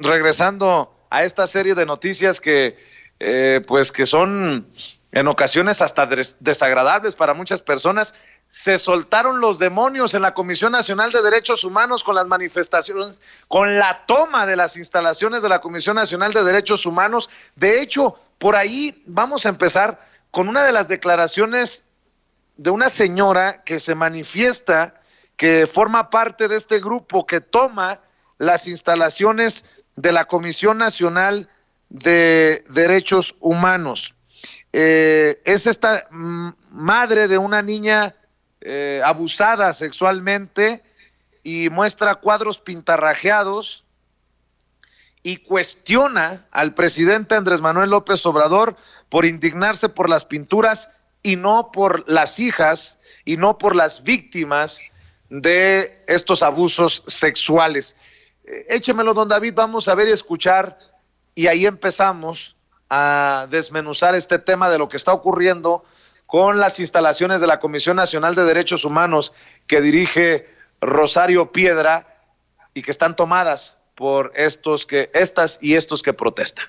regresando a esta serie de noticias pues que son en ocasiones hasta desagradables para muchas personas. Se soltaron los demonios en la Comisión Nacional de Derechos Humanos con las manifestaciones, con la toma de las instalaciones de la Comisión Nacional de Derechos Humanos. De hecho, por ahí vamos a empezar con una de las declaraciones de una señora que se manifiesta, que forma parte de este grupo que toma las instalaciones de la Comisión Nacional de Derechos Humanos. Es esta madre de una niña abusada sexualmente y muestra cuadros pintarrajeados y cuestiona al presidente Andrés Manuel López Obrador por indignarse por las pinturas y no por las hijas y no por las víctimas de estos abusos sexuales. Échemelo, don David, vamos a ver y escuchar, y ahí empezamos a desmenuzar este tema de lo que está ocurriendo con las instalaciones de la Comisión Nacional de Derechos Humanos que dirige Rosario Piedra y que están tomadas por estas y estos que protestan.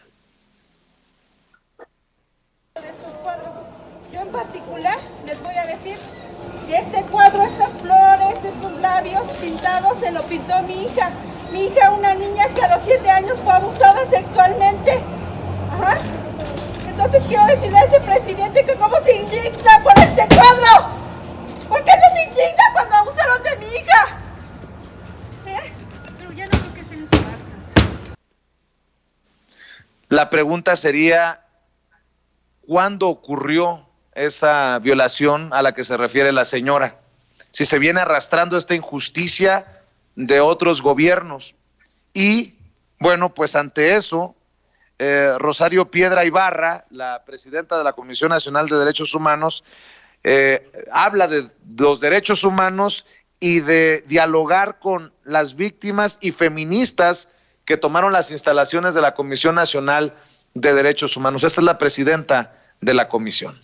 De estos cuadros, yo en particular les voy a decir que este cuadro, estas flores, estos labios pintados, se lo pintó mi hija. Mi hija, una niña que a los 7 años fue abusada sexualmente. Ajá. Entonces quiero decirle a ese presidente que cómo se indigna por este cuadro. ¿Por qué no se indigna cuando abusaron de mi hija? Pero ya no creo que esté en subasta. La pregunta sería, ¿cuándo ocurrió esa violación a la que se refiere la señora? Si se viene arrastrando esta injusticia de otros gobiernos. Y, bueno, pues ante eso, Rosario Piedra Ibarra, la presidenta de la Comisión Nacional de Derechos Humanos, habla de los derechos humanos y de dialogar con las víctimas y feministas que tomaron las instalaciones de la Comisión Nacional de Derechos Humanos. Esta es la presidenta de la comisión.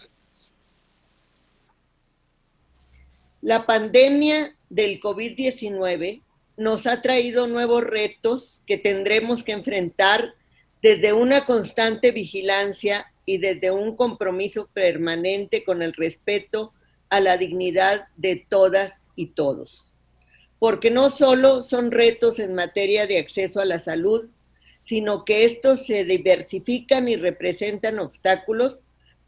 La pandemia del COVID-19 nos ha traído nuevos retos que tendremos que enfrentar desde una constante vigilancia y desde un compromiso permanente con el respeto a la dignidad de todas y todos. Porque no solo son retos en materia de acceso a la salud, sino que estos se diversifican y representan obstáculos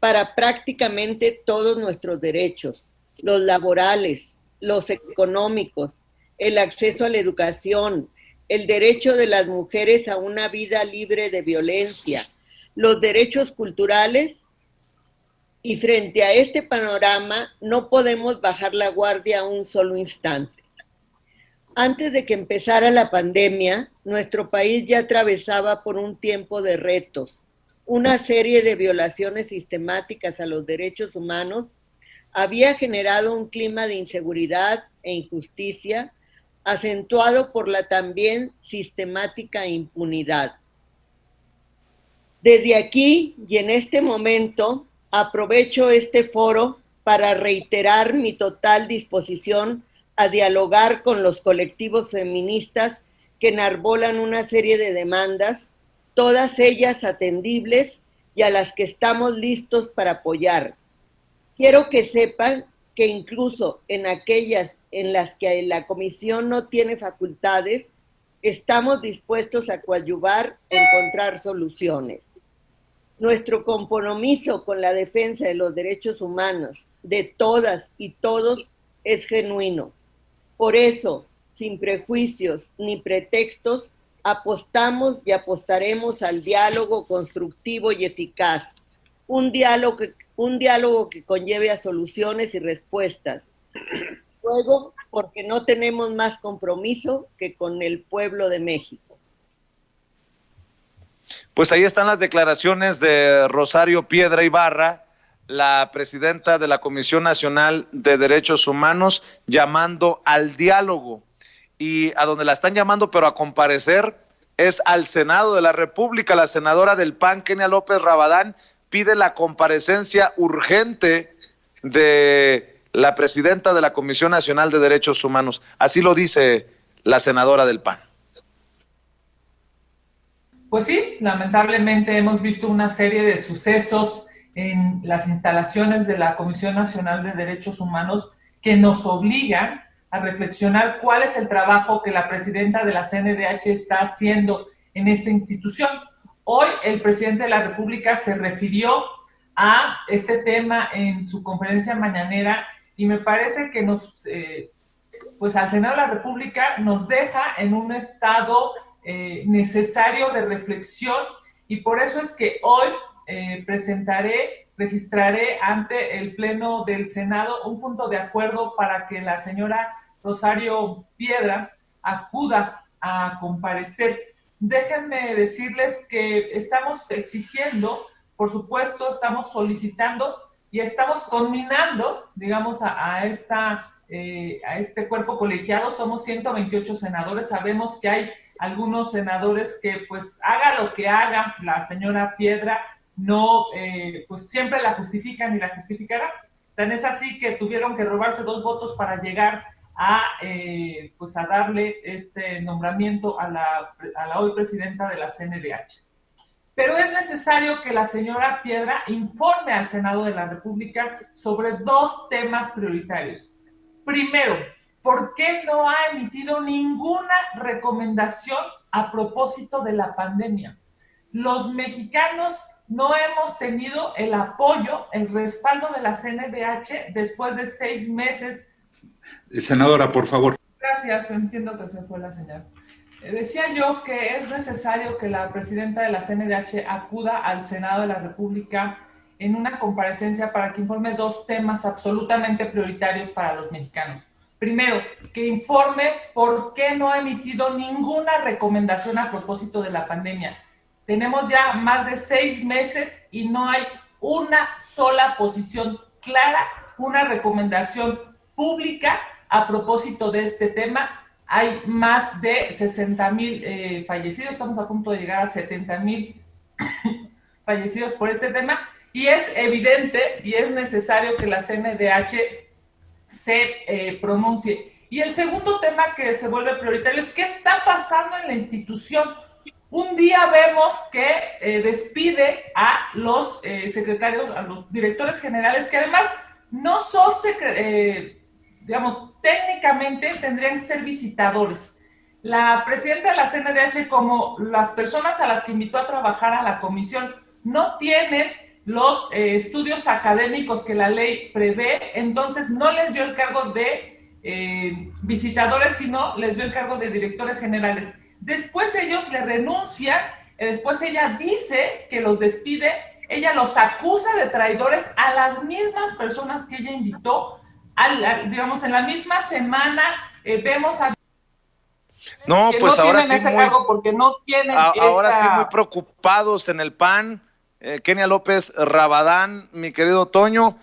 para prácticamente todos nuestros derechos, los laborales, los económicos, el acceso a la educación, el derecho de las mujeres a una vida libre de violencia, los derechos culturales. Y frente a este panorama no podemos bajar la guardia un solo instante. Antes de que empezara la pandemia, nuestro país ya atravesaba por un tiempo de retos, una serie de violaciones sistemáticas a los derechos humanos había generado un clima de inseguridad e injusticia acentuado por la también sistemática impunidad. Desde aquí y en este momento aprovecho este foro para reiterar mi total disposición a dialogar con los colectivos feministas que enarbolan una serie de demandas, todas ellas atendibles y a las que estamos listos para apoyar. Quiero que sepan que incluso en aquellas en las que la comisión no tiene facultades, estamos dispuestos a coadyuvar e encontrar soluciones. Nuestro compromiso con la defensa de los derechos humanos de todas y todos es genuino. Por eso, sin prejuicios ni pretextos, apostamos y apostaremos al diálogo constructivo y eficaz. Un diálogo que conlleve a soluciones y respuestas. Luego, porque no tenemos más compromiso que con el pueblo de México. Pues ahí están las declaraciones de Rosario Piedra Ibarra, la presidenta de la Comisión Nacional de Derechos Humanos, llamando al diálogo. Y a donde la están llamando, pero a comparecer, es al Senado de la República. La senadora del PAN, Kenia López Rabadán, pide la comparecencia urgente de la presidenta de la Comisión Nacional de Derechos Humanos. Así lo dice la senadora del PAN. Pues sí, lamentablemente hemos visto una serie de sucesos en las instalaciones de la Comisión Nacional de Derechos Humanos que nos obligan a reflexionar cuál es el trabajo que la presidenta de la CNDH está haciendo en esta institución. Hoy el presidente de la República se refirió a este tema en su conferencia mañanera y me parece que pues al Senado de la República nos deja en un estado necesario de reflexión y por eso es que hoy registraré ante el Pleno del Senado un punto de acuerdo para que la señora Rosario Piedra acuda a comparecer. Déjenme decirles que estamos exigiendo, por supuesto, estamos solicitando y estamos conminando, digamos, a este cuerpo colegiado. Somos 128 senadores, sabemos que hay algunos senadores que pues haga lo que haga la señora Piedra, no, pues siempre la justifican y la justificarán. Tan es así que tuvieron que robarse 2 votos para llegar pues a darle este nombramiento a la hoy presidenta de la CNDH. Pero es necesario que la señora Piedra informe al Senado de la República sobre 2 temas prioritarios. Primero, ¿por qué no ha emitido ninguna recomendación a propósito de la pandemia? Los mexicanos no hemos tenido el apoyo, el respaldo de la CNDH después de 6 meses. Senadora, por favor. Gracias, entiendo que se fue la señal. Decía yo que es necesario que la presidenta de la CNDH acuda al Senado de la República en una comparecencia para que informe 2 temas absolutamente prioritarios para los mexicanos. Primero, que informe por qué no ha emitido ninguna recomendación a propósito de la pandemia. Tenemos ya más de 6 meses y no hay una sola posición clara, una recomendación pública a propósito de este tema. Hay más de 60,000 fallecidos, estamos a punto de llegar a 70,000 fallecidos por este tema, y es evidente y es necesario que la CNDH se pronuncie. Y el segundo tema que se vuelve prioritario es qué está pasando en la institución. Un día vemos que despide a los secretarios, a los directores generales, que además no son digamos, técnicamente tendrían que ser visitadores. La presidenta de la CNDH, como las personas a las que invitó a trabajar a la comisión, no tienen los estudios académicos que la ley prevé, entonces no les dio el cargo de visitadores, sino les dio el cargo de directores generales. Después ellos le renuncian, después ella dice que los despide, ella los acusa de traidores a las mismas personas que ella invitó. Digamos, en la misma semana vemos a... No, pues no ahora sí ese cargo porque no tienen ahora sí muy preocupados en el PAN. Kenia López Rabadán, mi querido Toño,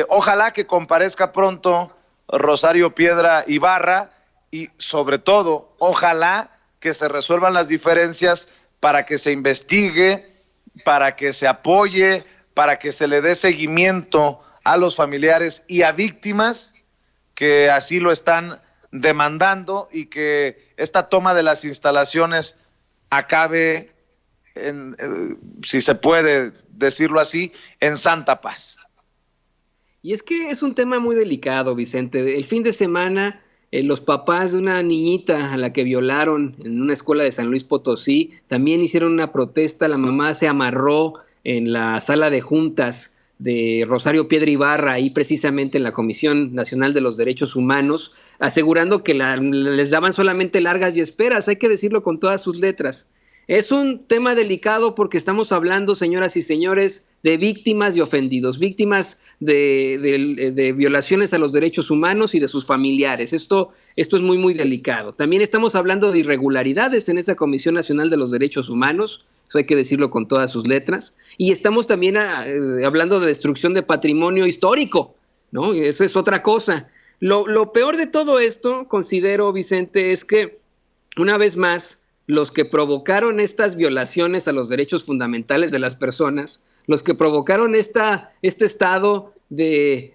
ojalá que comparezca pronto Rosario Piedra Ibarra y sobre todo, ojalá que se resuelvan las diferencias para que se investigue, para que se apoye, para que se le dé seguimiento a los familiares y a víctimas que así lo están demandando y que esta toma de las instalaciones acabe, si se puede decirlo así, en santa paz. Y es que es un tema muy delicado, Vicente. El fin de semana, los papás de una niñita a la que violaron en una escuela de San Luis Potosí también hicieron una protesta. La mamá se amarró en la sala de juntas de Rosario Piedra Ibarra, ahí precisamente en la Comisión Nacional de los Derechos Humanos, asegurando que les daban solamente largas y esperas. Hay que decirlo con todas sus letras. Es un tema delicado porque estamos hablando, señoras y señores, de víctimas y ofendidos, víctimas de violaciones a los derechos humanos y de sus familiares. Esto es muy, muy delicado. También estamos hablando de irregularidades en esa Comisión Nacional de los Derechos Humanos, eso hay que decirlo con todas sus letras, y estamos también hablando de destrucción de patrimonio histórico, ¿no? Eso es otra cosa. Lo peor de todo esto, considero, Vicente, es que una vez más, los que provocaron estas violaciones a los derechos fundamentales de las personas, los que provocaron este estado de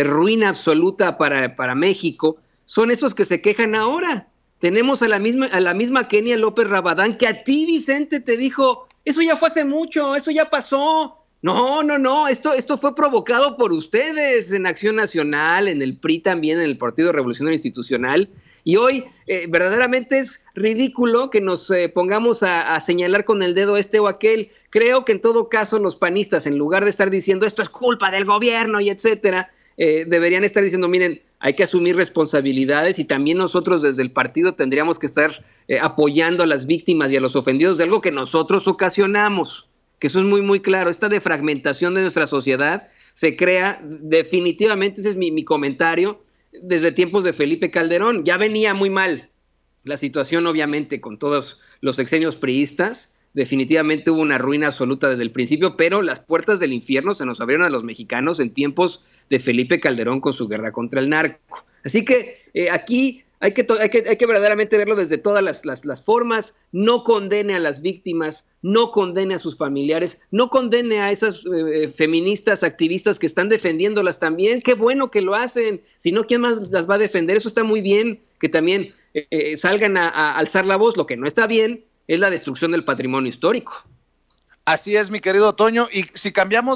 ruina absoluta para México, son esos que se quejan ahora. Tenemos a la misma Kenia López Rabadán, que a ti, Vicente, te dijo, eso ya fue hace mucho, eso ya pasó. No, esto fue provocado por ustedes en Acción Nacional, en el PRI también, en el Partido Revolucionario Institucional. Y hoy verdaderamente es ridículo que nos pongamos a señalar con el dedo este o aquel. Creo que en todo caso los panistas, en lugar de estar diciendo esto es culpa del gobierno y etcétera, deberían estar diciendo, miren, hay que asumir responsabilidades y también nosotros desde el partido tendríamos que estar apoyando a las víctimas y a los ofendidos de algo que nosotros ocasionamos, que eso es muy, muy claro. Esta defragmentación de nuestra sociedad se crea definitivamente, ese es mi comentario, desde tiempos de Felipe Calderón. Ya venía muy mal la situación, obviamente, con todos los sexenios priistas. Definitivamente hubo una ruina absoluta desde el principio, pero las puertas del infierno se nos abrieron a los mexicanos en tiempos de Felipe Calderón con su guerra contra el narco. Así que aquí hay que verdaderamente verlo desde todas las formas. No condene a las víctimas, no condene a sus familiares, no condene a esas feministas, activistas que están defendiéndolas también. Qué bueno que lo hacen. Si no, ¿quién más las va a defender? Eso está muy bien, que también salgan a alzar la voz. Lo que no está bien es la destrucción del patrimonio histórico. Así es, mi querido Toño, y si cambiamos